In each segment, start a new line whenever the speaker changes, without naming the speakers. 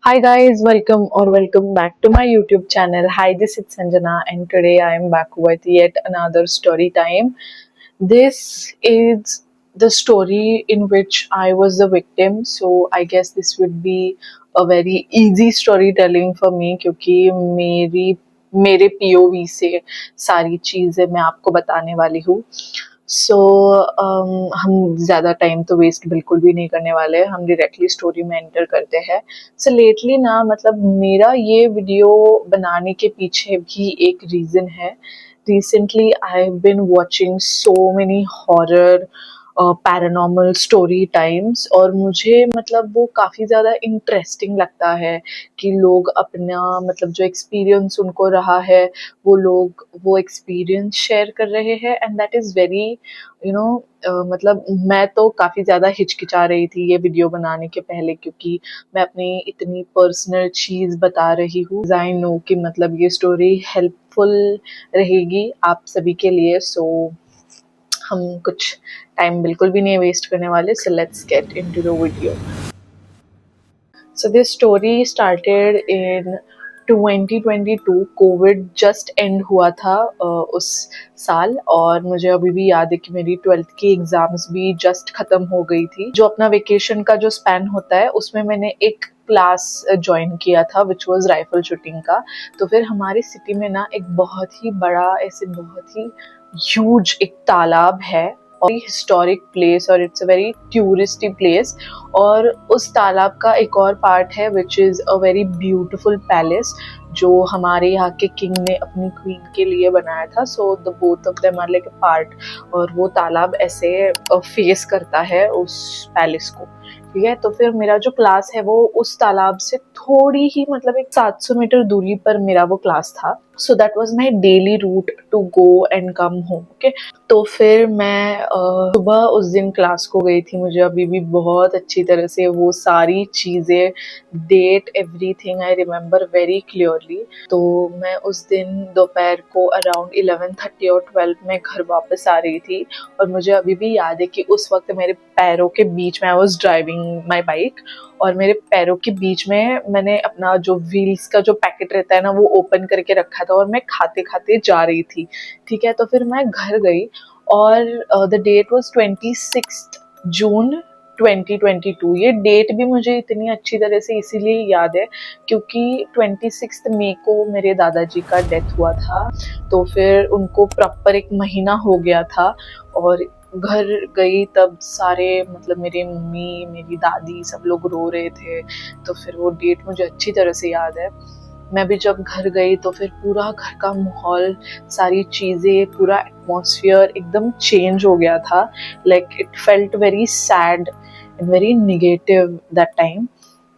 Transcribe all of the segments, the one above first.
Hi guys, welcome back to my YouTube channel. Hi, this is Sanjana and today I am back with yet another story time. This is the story in which I was the victim, so I guess this would be a very easy storytelling for me क्योंकि मेरे POV से सारी चीज़ें मैं आपको बताने वाली हूँ. सो हम ज़्यादा टाइम तो वेस्ट बिल्कुल भी नहीं करने वाले, हम डायरेक्टली स्टोरी में एंटर करते हैं. सो लेटली ना मतलब मेरा ये वीडियो बनाने के पीछे भी एक रीज़न है. Recently I have been watching so many horror paranormal story times और मुझे मतलब वो काफ़ी ज़्यादा इंटरेस्टिंग लगता है कि लोग अपना मतलब जो एक्सपीरियंस उनको रहा है वो एक्सपीरियंस शेयर कर रहे हैं and that is very you know मतलब मैं तो काफ़ी ज़्यादा हिचकिचा रही थी ये वीडियो बनाने के पहले क्योंकि मैं अपनी इतनी पर्सनल चीज़ बता रही हूँ. आई नो कि मतलब ये स्टोरी हेल्पफुल रहेगी आप सभी के लिए. सो हम कुछ टाइम बिल्कुल भी नहीं वेस्ट करने वाले. So let's get into the video. So this story started in 2022. Covid just and हुआ था उस साल और मुझे अभी भी याद है कि मेरी 12th की एग्जाम्स भी जस्ट ख़त्म हो गई थी. जो अपना वेकेशन का जो स्पैन होता है उसमें मैंने एक क्लास ज्वाइन किया था विच वॉज राइफल शूटिंग का. तो फिर हमारी सिटी में ना एक बहुत ही बड़ा ऐसे बहुत ही ह्यूज एक तालाब है और हिस्टोरिक प्लेस और it's a very touristy place. और उस तालाब का एक और पार्ट है which is a very beautiful palace जो हमारे यहाँ के किंग ने अपनी क्वीन के लिए बनाया था. So the both of them are like a part और वो तालाब ऐसे फेस करता है उस पैलेस को. ठीक है, तो फिर मेरा जो क्लास है वो उस तालाब से थोड़ी ही मतलब एक 700 मीटर दूरी पर मेरा वो क्लास था. So that was my daily route to go and come home. Okay, तो फिर मैं सुबह उस दिन क्लास को गई थी. मुझे अभी भी बहुत अच्छी तरह से वो सारी चीज़ें that everything I remember very clearly. तो मैं उस दिन दोपहर को अराउंड 11:30 और 12 में घर वापस आ रही थी और मुझे अभी भी याद है कि उस वक्त मेरे पैरों के बीच में I was driving my bike और मेरे पैरों के बीच में मैंने अपना जो व्हील्स का जो पैकेट रहता है ना वो ओपन करके रखा था और मैं खाते खाते जा रही थी. ठीक है, तो फिर मैं घर गई और द डेट वाज 26 जून 2022. ये डेट भी मुझे इतनी अच्छी तरह से इसीलिए याद है क्योंकि 26 मई को मेरे दादाजी का डेथ हुआ था. तो फिर उनको प्रॉपर एक महीना हो गया था और घर गई तब सारे मतलब मेरी मम्मी मेरी दादी सब लोग रो रहे थे. तो फिर वो डेट मुझे अच्छी तरह से याद है. मैं भी जब घर गई तो फिर पूरा घर का माहौल सारी चीज़ें पूरा एटमॉस्फेयर एकदम चेंज हो गया था. Like it felt very sad and very negative that time.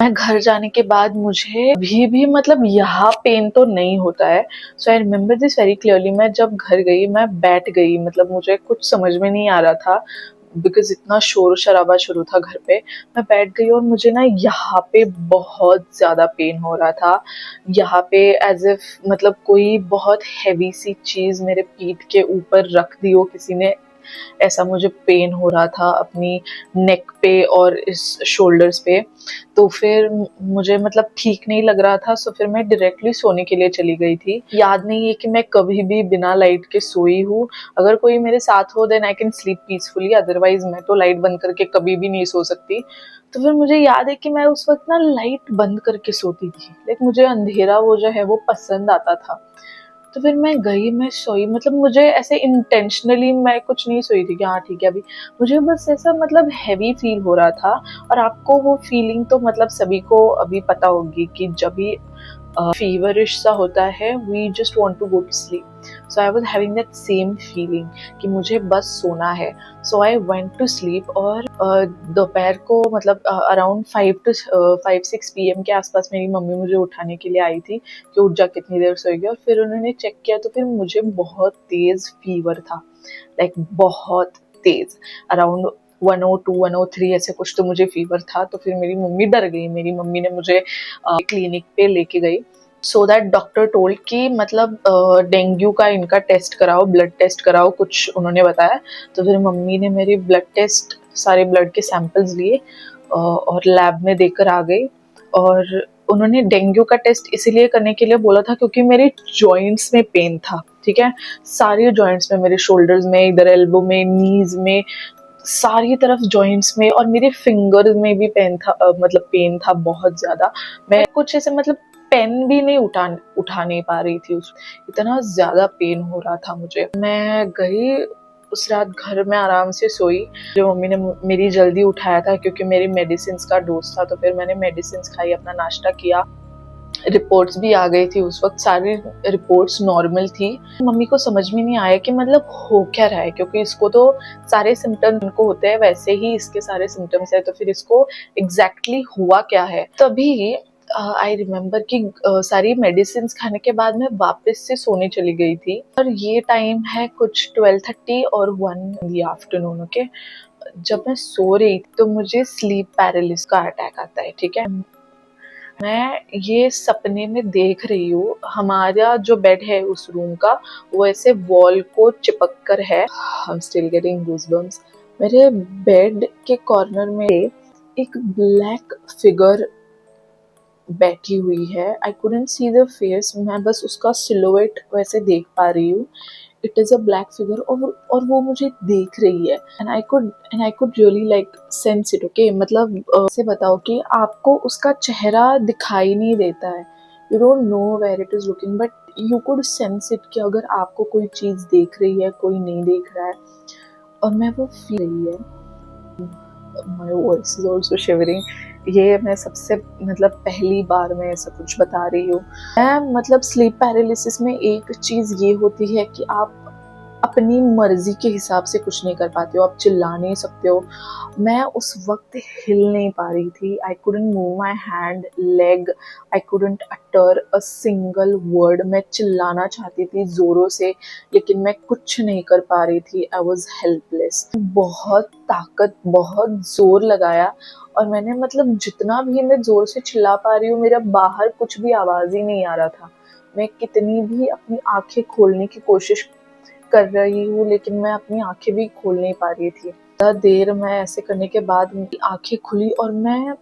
मैं घर जाने के बाद मुझे भी मतलब यहाँ पेन तो नहीं होता है. So I remember this very clearly. मैं जब घर गई मैं बैठ गई मतलब मुझे कुछ समझ में नहीं आ रहा था बिकॉज इतना शोर शराबा शुरू था घर पे. मैं बैठ गई और मुझे ना यहाँ पे बहुत ज़्यादा पेन हो रहा था. यहाँ पे एज इफ मतलब कोई बहुत हैवी सी चीज़ मेरे पीठ के ऊपर रख दी हो किसी ने, ऐसा मुझे पेन हो रहा था अपनी नेक पे और इस शोल्डर्स पे. तो फिर मुझे मतलब ठीक नहीं लग रहा था. सो फिर मैं डायरेक्टली सोने के लिए चली गई थी. याद नहीं है कि मैं कभी भी बिना लाइट के सोई हूँ. अगर कोई मेरे साथ हो then I can sleep peacefully, otherwise मैं तो लाइट बंद करके कभी भी नहीं सो सकती. तो फिर मुझे याद है कि मैं उस वक्त ना लाइट बंद करके सोती थी. लाइक मुझे अंधेरा वो जो है वो पसंद आता था. तो फिर मैं गई मैं सोई मतलब मुझे ऐसे इंटेंशनली मैं कुछ नहीं सोई थी कि हाँ ठीक है अभी. मुझे बस ऐसा मतलब हैवी फील हो रहा था. और आपको वो फीलिंग तो मतलब सभी को अभी पता होगी कि जब भी फीवरिश सा होता है we just want to go to sleep. So I was having that same feeling कि मुझे बस सोना है. So I went to sleep और दोपहर को मतलब अराउंड 5-6 PM के आसपास मेरी मम्मी मुझे उठाने के लिए आई थी कि उठ जा कितनी देर सोएगी. और फिर उन्होंने चेक किया तो फिर मुझे बहुत तेज़ फीवर था. लाइक बहुत तेज़ अराउंड 102-103 ऐसे कुछ तो मुझे फीवर था. तो फिर मेरी मम्मी डर गई. मेरी मम्मी ने मुझे क्लिनिक पे लेके गई. सो दैट डॉक्टर टोल्ड कि मतलब डेंगू का इनका टेस्ट कराओ, ब्लड टेस्ट कराओ, कुछ उन्होंने बताया. तो फिर मम्मी ने मेरे ब्लड टेस्ट सारे ब्लड के सैंपल्स लिए और लैब में देकर आ गई. और उन्होंने डेंगू का टेस्ट इसीलिए करने के लिए बोला था क्योंकि मेरे जॉइंट्स में पेन था, ठीक है, सारे जॉइंट्स में, मेरे शोल्डर्स में, इधर एल्बो में, नीज में, सारी तरफ जॉइंट्स में, और मेरे फिंगर्स में भी पेन था, मतलब पेन था बहुत ज्यादा। मैं कुछ ऐसे मतलब पेन भी नहीं उठा नहीं पा रही थी, उस इतना ज्यादा पेन हो रहा था मुझे। मैं गई उस रात घर में आराम से सोई। जो मम्मी ने मेरी जल्दी उठाया था क्योंकि मेरी मेडिसिन का डोज था, तो फिर मैंने मेडिसिन खाई, अपना नाश्ता किया। रिपोर्ट्स भी आ गई थी उस वक्त, सारी रिपोर्ट्स नॉर्मल थी। मम्मी को समझ में नहीं आया कि मतलब हो क्या रहा है, क्योंकि इसको तो सारे सिम्टम्स इनको होते हैं वैसे ही इसके सारे सिम्टम्स है, तो फिर इसको एग्जैक्टली हुआ क्या है। तभी आई रिमेम्बर कि सारी मेडिसिन खाने के बाद मैं वापस से सोने चली गई थी, और ये टाइम है कुछ 12:30 और 1 इन द आफ्टरनून। ओके, जब मैं सो रही थी तो मुझे स्लीप पैरालिसिस का अटैक आता है, ठीक है। मैं ये सपने में देख रही हूँ, हमारा जो बेड है उस रूम का, वो ऐसे वॉल को चिपक कर है। I'm still getting goosebumps। मेरे बेड के कॉर्नर में एक ब्लैक फिगर बैठी हुई है। आई couldn't see the face, मैं बस उसका सिलोएट वैसे देख पा रही हूँ। It is a black figure, और वो मुझे देख रही है। And I could really like sense it. Okay, मतलब से बताओ कि आपको उसका चेहरा दिखाई नहीं देता है, you don't know where it is looking, but you could sense it कि अगर आपको कोई चीज़ देख रही है, कोई नहीं देख रहा है। और मैं वो फील रही है। My voice is also shivering. ये मैं सबसे मतलब पहली बार मैं ऐसा कुछ बता रही हूँ। मैं मतलब स्लीप पैरालिसिस में एक चीज़ ये होती है कि आप अपनी मर्जी के हिसाब से कुछ नहीं कर पाते हो, आप चिल्ला नहीं सकते हो। मैं उस वक्त हिल नहीं पा रही थी। आई couldn't move my hand, leg, I couldn't utter a single word. मैं चिल्लाना चाहती थी जोरों से, लेकिन मैं कुछ नहीं कर पा रही थी। I was helpless. बहुत ताकत, बहुत जोर लगाया, और मैंने मतलब जितना भी मैं जोर से चिल्ला पा रही हूँ, मेरा बाहर कुछ भी आवाज ही नहीं आ रहा था। मैं कितनी भी अपनी आंखें खोलने की कोशिश कर रही हूँ, लेकिन मैं अपनी आंखें भी खोल नहीं पा रही थी। ज़्यादा देर मैं ऐसे करने के बाद मेरी आंखें खुली, और मैं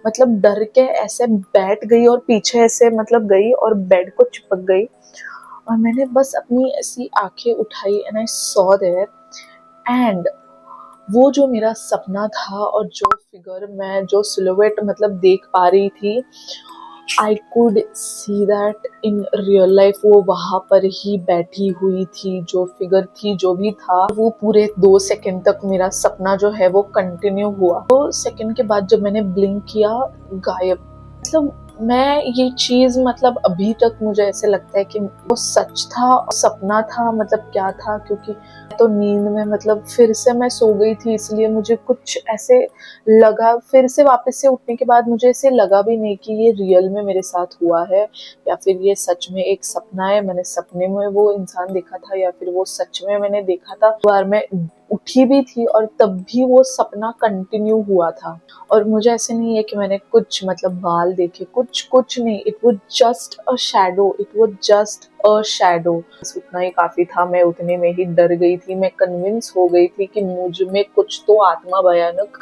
मतलब डर के ऐसे बैठ गई और पीछे ऐसे मतलब गई और बेड को चिपक गई, और मैंने बस अपनी ऐसी आंखें उठाई and I saw there. And वो जो मेरा सपना था और जो फिगर मैं जो सिलुएट मतलब देख पा रही थी, I could see that in real life. वो वहां पर ही बैठी हुई थी, जो फिगर थी, जो भी था, वो पूरे 2 सेकंड तक मेरा सपना जो है वो कंटिन्यू हुआ। 2 सेकंड के बाद जब मैंने ब्लिंक किया, गायब। मतलब मैं ये चीज मतलब अभी तक मुझे ऐसे लगता है कि वो सच था, सपना था, मतलब क्या था, क्योंकि तो नींद में मतलब फिर से मैं सो गई थी, इसलिए मुझे कुछ ऐसे लगा। फिर से वापस से उठने के बाद मुझे ऐसे लगा भी नहीं कि ये रियल में मेरे साथ हुआ है, या फिर ये सच में एक सपना है, मैंने सपने में वो इंसान देखा था, या फिर वो सच में मैंने देखा था। बार मैं उठी भी थी और तब भी वो सपना कंटिन्यू हुआ था। और मुझे ऐसे नहीं है कि मैंने कुछ मतलब बाल देखे, कुछ नहीं। It was just a shadow, it was just a shadow. बस उतना ही काफी था। मैं उतने में ही डर गई थी। मैं कन्विंस हो गई थी कि मुझ में कुछ तो आत्मा भयानक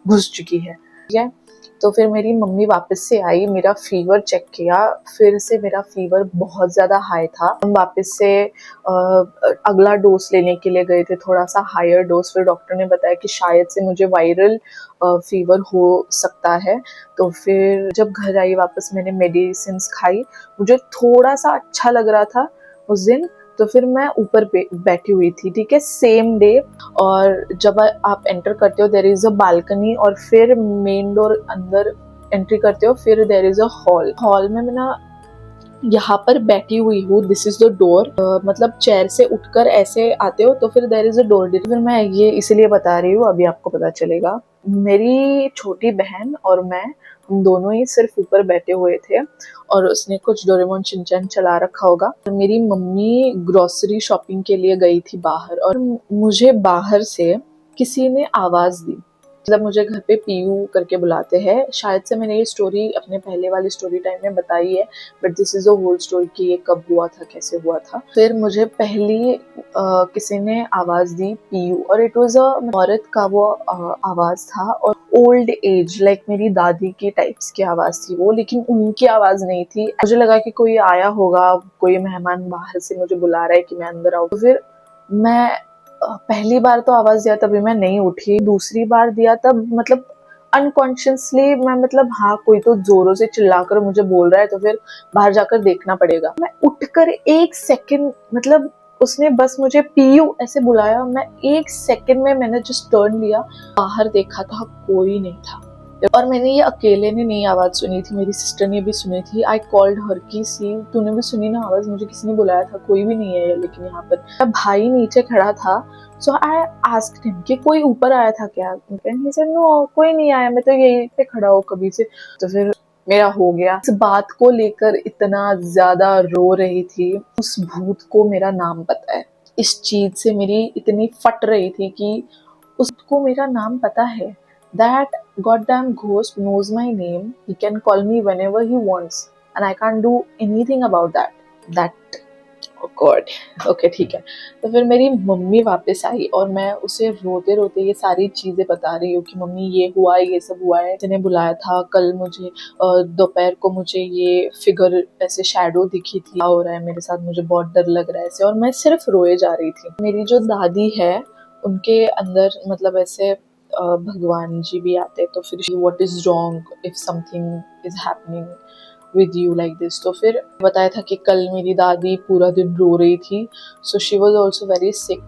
घुस चुकी है, ठीक है। तो फिर मेरी मम्मी वापस से आई, मेरा फीवर चेक किया, फिर से मेरा फीवर बहुत ज़्यादा हाई था। हम वापस से अगला डोज लेने के लिए गए थे, थोड़ा सा हायर डोज। फिर डॉक्टर ने बताया कि शायद से मुझे वायरल फीवर हो सकता है। तो फिर जब घर आई वापस, मैंने मेडिसिन खाई, मुझे थोड़ा सा अच्छा लग रहा था उस दिन। तो फिर मैं ऊपर बैठी हुई थी, ठीक है, सेम डे। और जब आप एंटर करते हो, देयर इज अ बालकनी, और फिर मेन डोर अंदर एंट्री करते हो, फिर देयर इज अ हॉल में मैं ना यहाँ पर बैठी हुई हूँ। This is the door. मतलब चेयर से उठकर ऐसे आते हो तो फिर देयर इज अ डोर। फिर मैं ये इसलिए बता रही हूँ, अभी आपको पता चलेगा। मेरी छोटी बहन और मैं, हम दोनों ही सिर्फ ऊपर बैठे हुए थे, और उसने कुछ डोरेमोन शिनचैन चला रखा होगा। मेरी मम्मी ग्रोसरी शॉपिंग के लिए गई थी बाहर, और मुझे बाहर से किसी ने आवाज दी, मतलब मुझे घर पे पीयू करके बुलाते हैं। शायद से मैंने ये स्टोरी अपने पहले वाली स्टोरी टाइम में बताई है, but this is a whole story कि ये कब हुआ था, कैसे हुआ था। फिर मुझे पहली किसी ने आवाज दी पीयू, और इट वाज अ औरत का वो आवाज था, और ओल्ड एज लाइक मेरी दादी के टाइप्स की आवाज थी वो, लेकिन उनकी आवाज नहीं थी। मुझे लगा कि कोई आया होगा, कोई मेहमान बाहर से मुझे बुला रहा है कि मैं अंदर आऊँ। तो फिर मैं पहली बार तो आवाज दिया तभी मैं नहीं उठी, दूसरी बार दिया तब मतलब अनकॉन्शियसली मैं मतलब हाँ कोई तो जोरों से चिल्लाकर मुझे बोल रहा है, तो फिर बाहर जाकर देखना पड़ेगा। मैं उठकर 1 सेकंड मतलब उसने बस मुझे पीयू ऐसे बुलाया, मैं 1 सेकंड में मैंने जस्ट टर्न लिया, बाहर देखा था कोई नहीं था। और मैंने ये अकेले ने नहीं आवाज सुनी थी, मेरी सिस्टर ने भी सुनी थी। आई कॉल्ड हर की, सी तूने भी सुनी ना आवाज, मुझे किसी ने बुलाया था, कोई भी नहीं है लेकिन यहाँ पर। भाई नीचे खड़ा था, सो आई आस्क्ड हिम कि कोई ऊपर आया था क्या। ही सेड नो, कोई नहीं आया, मैं तो यहीं पे खड़ा हूँ कभी से। तो फिर मेरा हो गया। इस बात को लेकर इतना ज्यादा रो रही थी, उस भूत को मेरा नाम पता है। इस चीज से मेरी इतनी फट रही थी कि उसको मेरा नाम पता है। That goddamn ghost knows my name. He can call me whenever he wants, and I can't do anything about that. That oh God. Okay, ठीक है। तो फिर मेरी मम्मी वापस आई और मैं उसे रोते रोते ये सारी चीजें बता रही हूँ कि मम्मी ये हुआ, ये सब हुआ है, जिन्हें बुलाया था कल मुझे, दोपहर को मुझे ये फिगर ऐसे शैडो दिखी थी, क्या हो रहा है मेरे साथ, मुझे बहुत डर लग रहा है ऐसे। और मैं सिर्फ रोए जा रही थी। मेरी जो दादी है उनके अंदर मतलब ऐसे भगवान जी भी आते, तो फिर what is wrong if something is happening with you like this. तो फिर बताया था कि कल मेरी दादी पूरा दिन रो रही थी, so she was also very sick.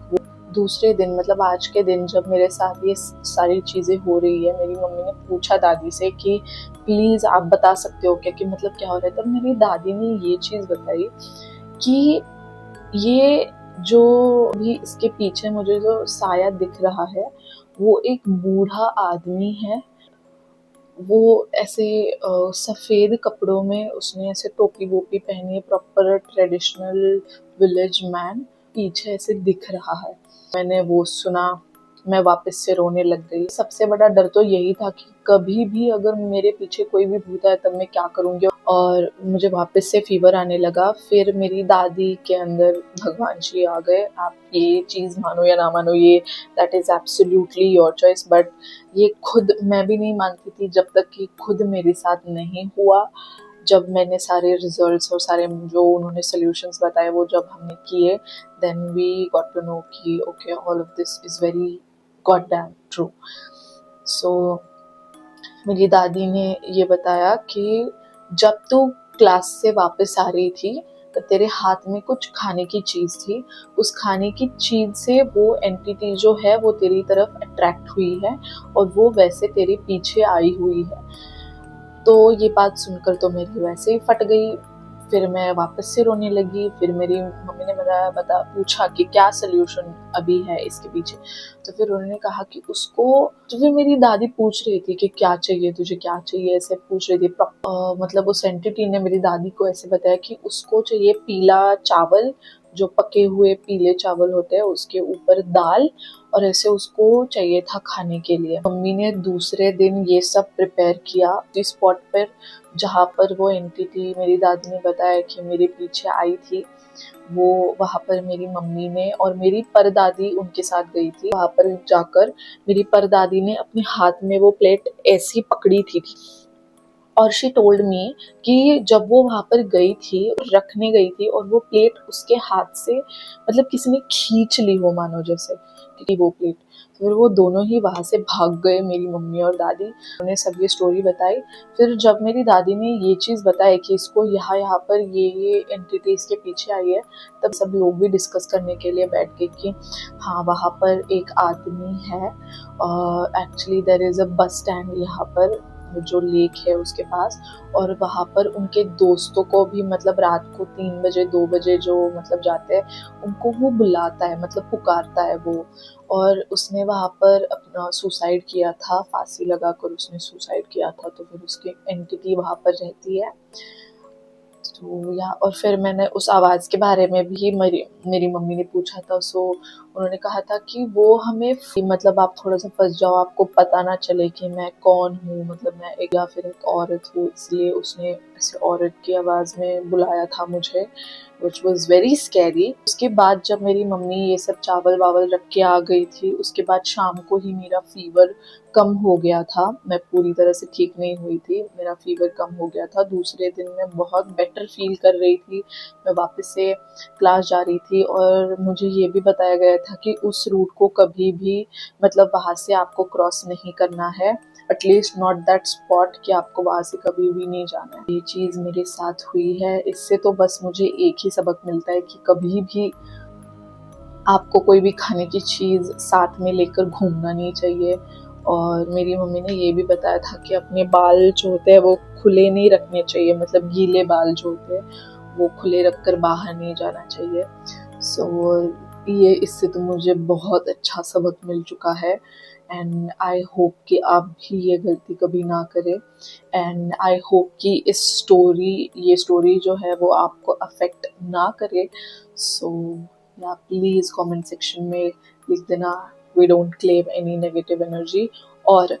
दूसरे दिन मतलब आज के दिन जब मेरे साथ ये सारी चीज़ें हो रही है, मेरी मम्मी ने पूछा दादी से कि प्लीज़ आप बता सकते हो क्या कि मतलब क्या हो रहा है। तब मेरी दादी ने ये चीज़ बताई कि ये जो भी इसके पीछे मुझे जो साया दिख रहा है वो एक बूढ़ा आदमी है। वो ऐसे सफ़ेद कपड़ों में, उसने ऐसे टोपी वोपी पहनी है, प्रॉपर ट्रेडिशनल विलेज मैन, पीछे ऐसे दिख रहा है। मैंने वो सुना, मैं वापस से रोने लग गई। सबसे बड़ा डर तो यही था कि कभी भी अगर मेरे पीछे कोई भी भूत है तब मैं क्या करूँगी। और मुझे वापस से फीवर आने लगा। फिर मेरी दादी के अंदर भगवान जी आ गए। आप ये चीज़ मानो या ना मानो, ये that is absolutely your choice, but ये खुद मैं भी नहीं मानती थी जब तक कि खुद मेरे साथ नहीं हुआ। जब मैंने सारे रिजल्ट्स और सारे जो उन्होंने सॉल्यूशंस बताए वो जब हमने किए, then we got to know कि okay all of this is very god damn true. So मेरी दादी ने ये बताया कि जब तू क्लास से वापस आ रही थी तो तेरे हाथ में कुछ खाने की चीज़ थी, उस खाने की चीज़ से वो एंटिटी जो है वो तेरी तरफ अट्रैक्ट हुई है और वो वैसे तेरे पीछे आई हुई है। तो ये बात सुनकर तो मेरी वैसे ही फट गई। फिर मैं वापस से रोने लगी। फिर मेरी मम्मी ने पूछा कि क्या सल्यूशन अभी है इसके पीछे। तो फिर उन्होंने कहा कि उसको, तो फिर मेरी दादी पूछ रही थी कि क्या चाहिए तुझे, क्या चाहिए, ऐसे पूछ रही थी। मतलब उस एंटिटी ने मेरी दादी को ऐसे बताया कि उसको चाहिए पीला चावल, जो पके हुए पीले चावल होते हैं, उसके ऊपर दाल, और ऐसे उसको चाहिए था खाने के लिए। मम्मी ने दूसरे दिन ये सब प्रिपेयर किया इस स्पॉट पर जहाँ पर वो एंटिटी मेरी दादी ने बताया कि मेरे पीछे आई थी। वो वहाँ पर मेरी मम्मी ने और मेरी परदादी उनके साथ गई थी। वहाँ पर जाकर मेरी परदादी ने अपने हाथ में वो प्लेट ऐसी पकड़ी थी और शी टोल्ड मी कि जब वो वहाँ पर गई थी, रखने गई थी, और वो प्लेट उसके हाथ से मतलब किसी ने खींच ली हो मानो जैसे, क्योंकि वो प्लेट। फिर वो दोनों ही वहाँ से भाग गए, मेरी मम्मी और दादी। उन्हें सब ये स्टोरी बताई। फिर जब मेरी दादी ने ये चीज़ बताई कि इसको यहाँ पर ये एंटिटी इसके पीछे आई है, तब सब लोग भी डिस्कस करने के लिए बैठ गए कि हाँ वहाँ पर एक आदमी है। Actually there is a bus stand यहाँ पर जो लेक है उसके पास, और वहाँ पर उनके दोस्तों को भी मतलब रात को 3 बजे 2 बजे जो मतलब जाते हैं उनको वो बुलाता है, मतलब पुकारता है वो। और उसने वहाँ पर अपना सुसाइड किया था, फांसी लगाकर उसने सुसाइड किया था। तो फिर उसकी एंटिटी वहाँ पर रहती है। तो या और फिर मैंने उस आवाज़ के बारे में भी मेरी मम्मी ने पूछा था। सो उन्होंने कहा था कि वो हमें मतलब आप थोड़ा सा फंस जाओ, आपको पता ना चले कि मैं कौन हूँ, मतलब मैं एक या फिर एक औरत हूँ, इसलिए उसने ऐसे औरत की आवाज़ में बुलाया था मुझे, which was very scary। उसके बाद जब मेरी मम्मी ये सब चावल वावल रख के आ गई थी, उसके बाद शाम को ही मेरा फीवर कम हो गया था। मैं पूरी तरह से ठीक नहीं हुई थी, मेरा फीवर कम हो गया था। दूसरे दिन मैं बहुत बेटर फील कर रही थी, मैं वापस से क्लास जा रही थी और मुझे ये भी बताया गया था कि उस रूट को कभी भी मतलब वहाँ से आपको क्रॉस नहीं करना है, एटलीस्ट नॉट दैट स्पॉट, कि आपको वहाँ से कभी भी नहीं जाना है। ये चीज़ मेरे साथ हुई है। इससे तो बस मुझे एक ही सबक मिलता है कि कभी भी आपको कोई भी खाने की चीज़ साथ में लेकर घूमना नहीं चाहिए। और मेरी मम्मी ने ये भी बताया था कि अपने बाल जो होते हैं वो खुले नहीं रखने चाहिए, मतलब गीले बाल जो होते हैं वो खुले रखकर बाहर नहीं जाना चाहिए। ये इससे तो मुझे बहुत अच्छा सबक मिल चुका है, एंड आई होप कि आप भी ये गलती कभी ना करें, एंड आई होप कि ये स्टोरी जो है वो आपको अफेक्ट ना करे। सो या प्लीज़ कमेंट सेक्शन में लिख देना, we don't claim any negative energy. और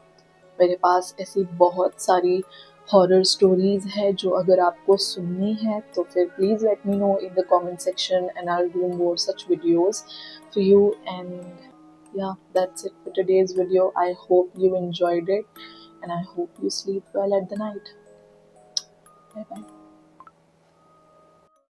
मेरे पास ऐसी बहुत सारी हॉरर स्टोरीज है जो अगर आपको सुननी है तो फिर please let me know in the comment section and I will do more such videos for you. And yeah, that's it for today's video. I hope you enjoyed it and I hope you sleep well at the night. Bye bye.